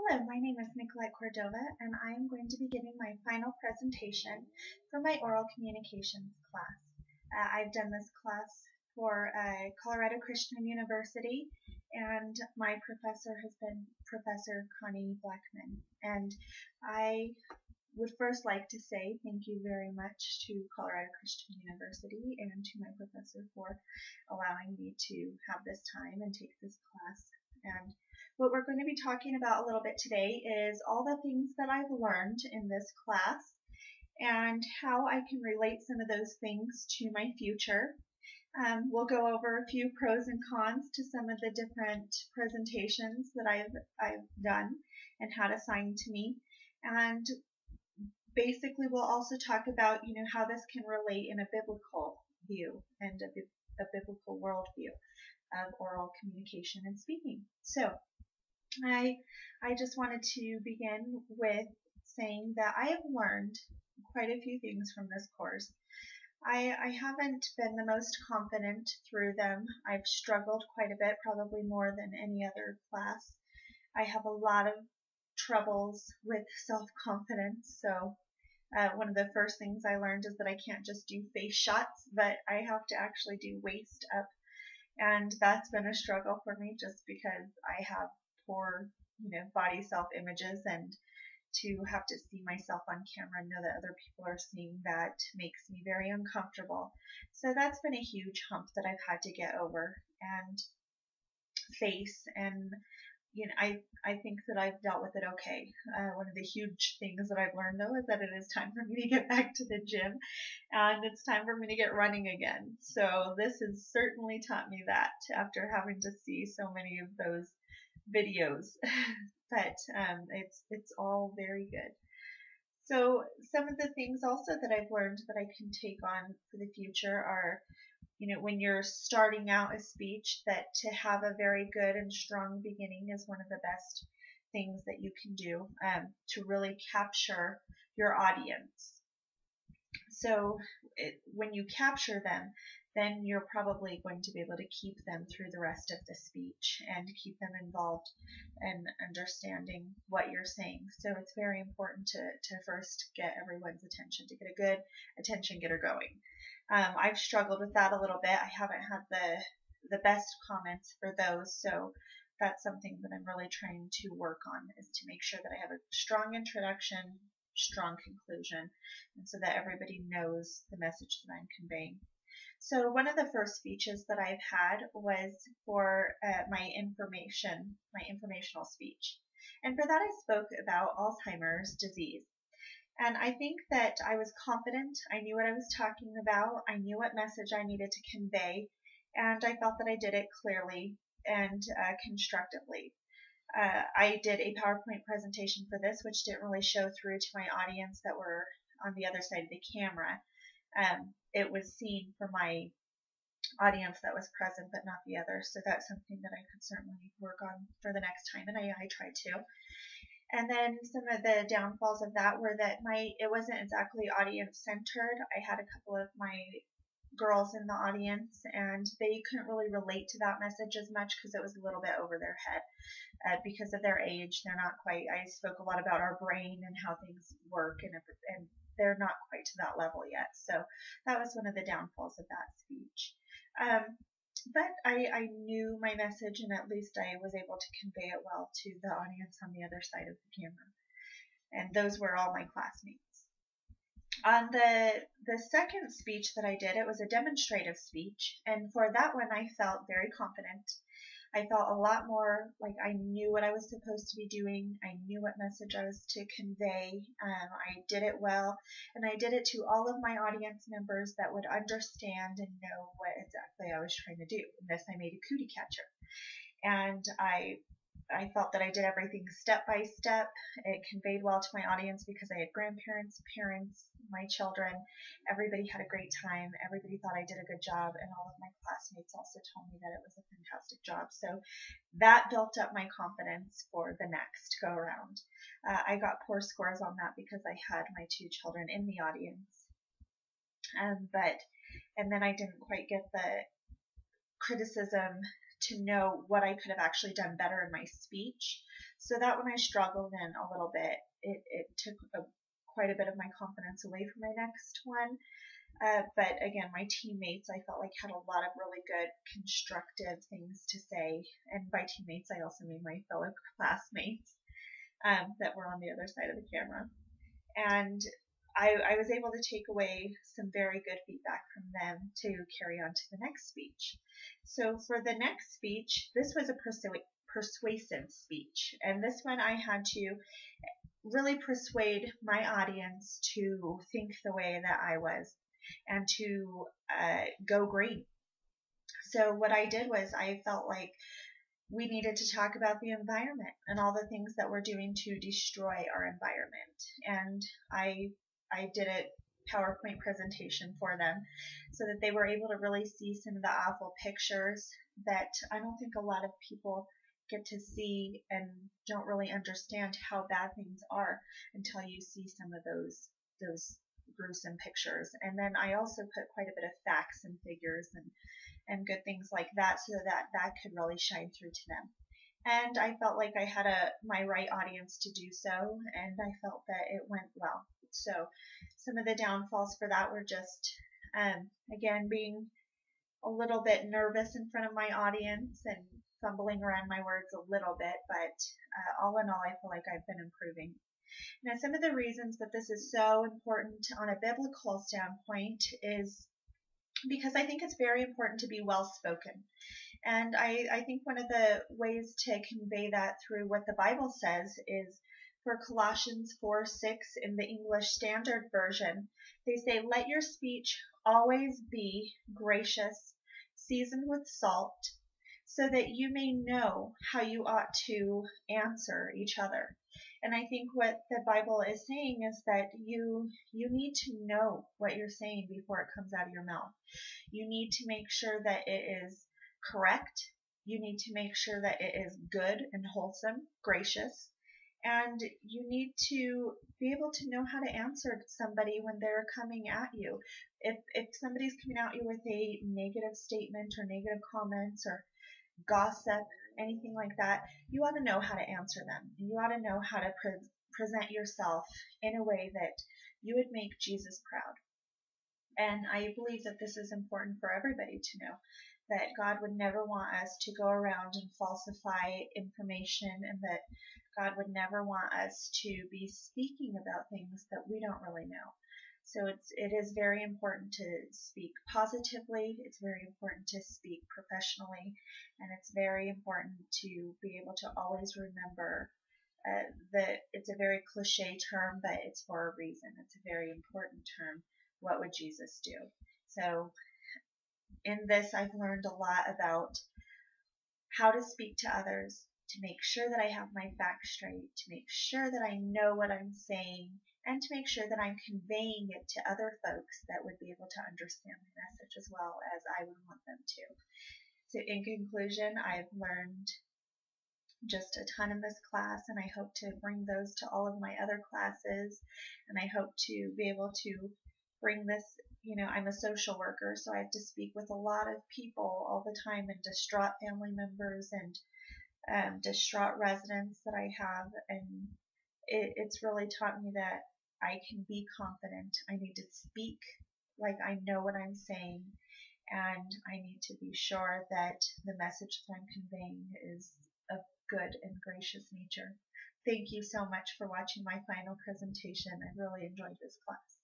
Hello, my name is Nicolette Cordova, and I am going to be giving my final presentation for my oral communications class. I've done this class for Colorado Christian University, and my professor has been Professor Connie Blackman. And I would first like to say thank you very much to Colorado Christian University and to my professor for allowing me to have this time and take this class. And what we're going to be talking about a little bit today is all the things that I've learned in this class and how I can relate some of those things to my future. We'll go over a few pros and cons to some of the different presentations that I've done and how to assign to me. And basically we'll also talk about, how this can relate in a biblical view and a biblical worldview of oral communication and speaking. So I just wanted to begin with saying that I have learned quite a few things from this course. I haven't been the most confident through them. I've struggled quite a bit, probably more than any other class. I have a lot of troubles with self-confidence, so one of the first things I learned is that I can't just do face shots, but I have to actually do waist up. And that's been a struggle for me just because I have poor, body self-images, and to have to see myself on camera and know that other people are seeing that makes me very uncomfortable. So that's been a huge hump that I've had to get over and face. And I think that I've dealt with it okay. One of the huge things that I've learned though is that it is time for me to get back to the gym, and it's time for me to get running again. So this has certainly taught me that after having to see so many of those videos. But it's all very good. So some of the things also that I've learned that I can take on for the future are, when you're starting out a speech, that to have a very good and strong beginning is one of the best things that you can do to really capture your audience. So when you capture them, then you're probably going to be able to keep them through the rest of the speech and keep them involved and understanding what you're saying. So it's very important to first get everyone's attention, to get a good attention getter going. I've struggled with that a little bit. I haven't had the best comments for those, so that's something that I'm really trying to work on, is to make sure that I have a strong introduction, strong conclusion, and so that everybody knows the message that I'm conveying. So one of the first speeches that I've had was for my informational speech. And for that I spoke about Alzheimer's disease. And I think that I was confident. I knew what I was talking about. I knew what message I needed to convey. And I felt that I did it clearly and constructively. I did a PowerPoint presentation for this, which didn't really show through to my audience that were on the other side of the camera. It was seen for my audience that was present, but not the others. So that's something that I could certainly work on for the next time, and I tried to. And then some of the downfalls of that were that it wasn't exactly audience centered. I had a couple of my girls in the audience, and they couldn't really relate to that message as much because it was a little bit over their head. Because of their age, they're not quite. I spoke a lot about our brain and how things work, and they're not quite to that level yet. So that was one of the downfalls of that speech. But I knew my message, and at least I was able to convey it well to the audience on the other side of the camera. And those were all my classmates. On the second speech that I did, it was a demonstrative speech, and for that one I felt very confident. I felt a lot more like I knew what I was supposed to be doing. I knew what message I was to convey. I did it well, and I did it to all of my audience members that would understand and know what exactly I was trying to do. In this, I made a cootie catcher, and I felt that I did everything step by step. It conveyed well to my audience because I had grandparents, parents, my children. Everybody had a great time. Everybody thought I did a good job, and all of my classmates also told me that it was a fantastic job. So that built up my confidence for the next go around. I got poor scores on that because I had my two children in the audience. And then I didn't quite get the criticism to know what I could have actually done better in my speech. So that when I struggled in a little bit, it took quite a bit of my confidence away from my next one. But again, my teammates, I felt like had a lot of really good constructive things to say. And by teammates, I also mean my fellow classmates that were on the other side of the camera. And I was able to take away some very good feedback from them to carry on to the next speech. So for the next speech, this was a persuasive speech. And this one I had to really persuade my audience to think the way that I was and to go green. So what I did was I felt like we needed to talk about the environment and all the things that we're doing to destroy our environment. And I did a PowerPoint presentation for them so that they were able to really see some of the awful pictures that I don't think a lot of people get to see and don't really understand how bad things are until you see some of those gruesome pictures. And then I also put quite a bit of facts and figures and good things like that so that could really shine through to them. And I felt like I had my right audience to do so, and I felt that it went well. So some of the downfalls for that were just, again, being a little bit nervous in front of my audience and fumbling around my words a little bit, but all in all, I feel like I've been improving. Now, some of the reasons that this is so important on a biblical standpoint is because I think it's very important to be well spoken. And I think one of the ways to convey that through what the Bible says is for Colossians 4:6 in the English Standard Version, they say, "Let your speech always be gracious, seasoned with salt, so that you may know how you ought to answer each other." And I think what the Bible is saying is that you need to know what you're saying before it comes out of your mouth. You need to make sure that it is correct. You need to make sure that it is good and wholesome, gracious. And you need to be able to know how to answer somebody when they're coming at you. If somebody's coming at you with a negative statement or negative comments or gossip, anything like that, you ought to know how to answer them. You ought to know how to present yourself in a way that you would make Jesus proud. And I believe that this is important for everybody to know, that God would never want us to go around and falsify information, and that God would never want us to be speaking about things that we don't really know. So it is very important to speak positively. It's very important to speak professionally, and it's very important to be able to always remember that it's a very cliche term, but it's for a reason. It's a very important term. What would Jesus do? So in this, I've learned a lot about how to speak to others, to make sure that I have my facts straight, to make sure that I know what I'm saying, and to make sure that I'm conveying it to other folks that would be able to understand the message as well as I would want them to. So in conclusion, I've learned just a ton in this class, and I hope to bring those to all of my other classes, and I hope to be able to bring this. I'm a social worker, so I have to speak with a lot of people all the time, and distraught family members and distraught residents that I have, and it's really taught me that I can be confident. I need to speak like I know what I'm saying, and I need to be sure that the message that I'm conveying is of good and gracious nature. Thank you so much for watching my final presentation. I really enjoyed this class.